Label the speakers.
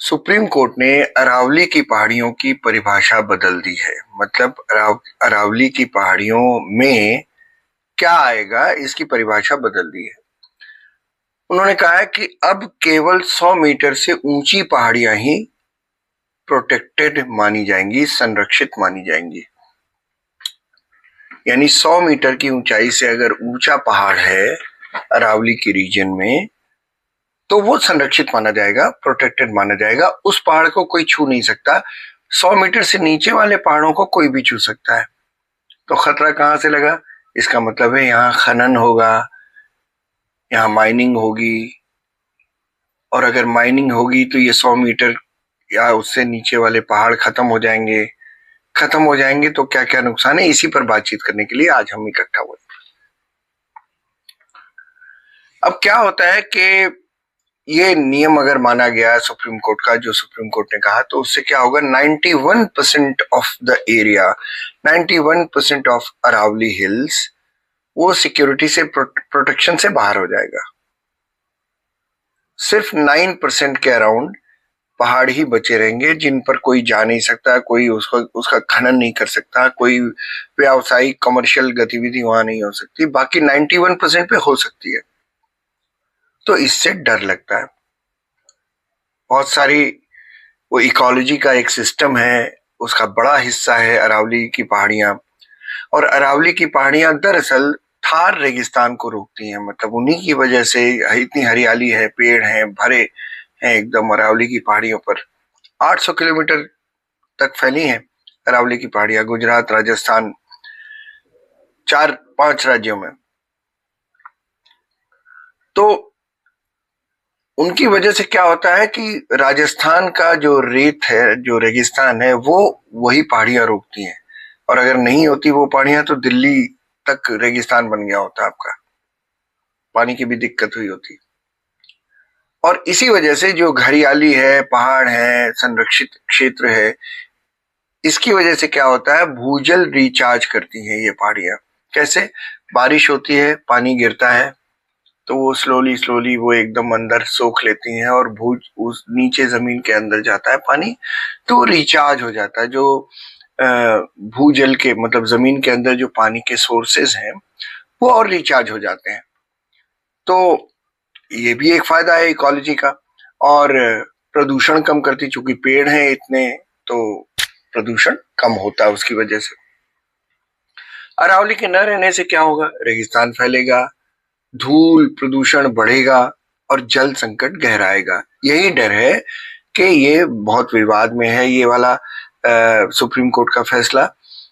Speaker 1: Supreme court ने अरावली की पहाड़ियों की परिभाषा बदल दी है। मतलब अरावली की पहाड़ियों में क्या आएगा, इसकी परिभाषा बदल दी है। उन्होंने कहा है कि अब केवल 100 मीटर से ऊंची पहाड़ियां ही प्रोटेक्टेड मानी जाएंगी, संरक्षित मानी जाएंगी। यानी 100 मीटर की ऊंचाई से अगर ऊंचा पहाड़ है अरावली की रीजन में, तो वो संरक्षित माना जाएगा, प्रोटेक्टेड माना जाएगा। उस पहाड़ को कोई छू नहीं सकता। 100 मीटर से नीचे वाले पहाड़ों को कोई भी छू सकता है। तो खतरा कहां से लगा? इसका मतलब है यहाँ खनन होगा, यहाँ माइनिंग होगी, और अगर माइनिंग होगी तो ये 100 मीटर या उससे नीचे वाले पहाड़ खत्म हो जाएंगे। खत्म हो जाएंगे तो क्या क्या नुकसान है, इसी पर बातचीत करने के लिए आज हम इकट्ठा हुए। अब क्या होता है कि ये नियम अगर माना गया सुप्रीम कोर्ट का, जो सुप्रीम कोर्ट ने कहा, तो उससे क्या होगा, 91% of the area, 91% of Aravalli hills वो सिक्योरिटी से, प्रोटेक्शन से बाहर हो जाएगा। सिर्फ 9% के अराउंड पहाड़ ही बचे रहेंगे जिन पर कोई जा नहीं सकता, कोई उसका खनन नहीं कर सकता, कोई व्यावसायिक कमर्शियल गतिविधि वहां नहीं हो सकती। बाकी 91% पे हो सकती है। तो इससे डर लगता है। बहुत सारी वो इकोलॉजी का एक सिस्टम है, उसका बड़ा हिस्सा है अरावली की पहाड़ियां। और अरावली की पहाड़ियां दरअसल थार रेगिस्तान को रोकती हैं। मतलब उन्हीं की वजह से इतनी हरियाली है, पेड़ हैं, भरे हैं एकदम अरावली की पहाड़ियों पर। 800 किलोमीटर तक फैली हैं अरावली की पहाड़ियां, गुजरात, राजस्थान, 4-5 राज्यों में। तो उनकी वजह से क्या होता है कि राजस्थान का जो रेत है, जो रेगिस्तान है, वो वही पहाड़ियां रोकती हैं। और अगर नहीं होती वो पहाड़ियां तो दिल्ली तक रेगिस्तान बन गया होता, आपका पानी की भी दिक्कत हुई होती। और इसी वजह से जो हरियाली है, पहाड़ है, संरक्षित क्षेत्र है, इसकी वजह से क्या होता है, भूजल रिचार्ज करती हैं ये पहाड़ियां। कैसे? बारिश होती है, पानी गिरता है, तो वो स्लोली वो एकदम अंदर सोख लेती हैं और उस नीचे जमीन के अंदर जाता है पानी, तो वो रिचार्ज हो जाता है। जो भूजल के, मतलब जमीन के अंदर जो पानी के सोर्सेज हैं, वो और रिचार्ज हो जाते हैं। तो ये भी एक फायदा है इकोलॉजी का। और प्रदूषण कम करती, चूंकि पेड़ हैं इतने, तो प्रदूषण कम होता है उसकी वजह से। अरावली के न रहने से क्या होगा? रेगिस्तान फैलेगा, धूल प्रदूषण बढ़ेगा और जल संकट गहराएगा। यही डर है कि ये बहुत विवाद में है, ये वाला सुप्रीम कोर्ट का फैसला।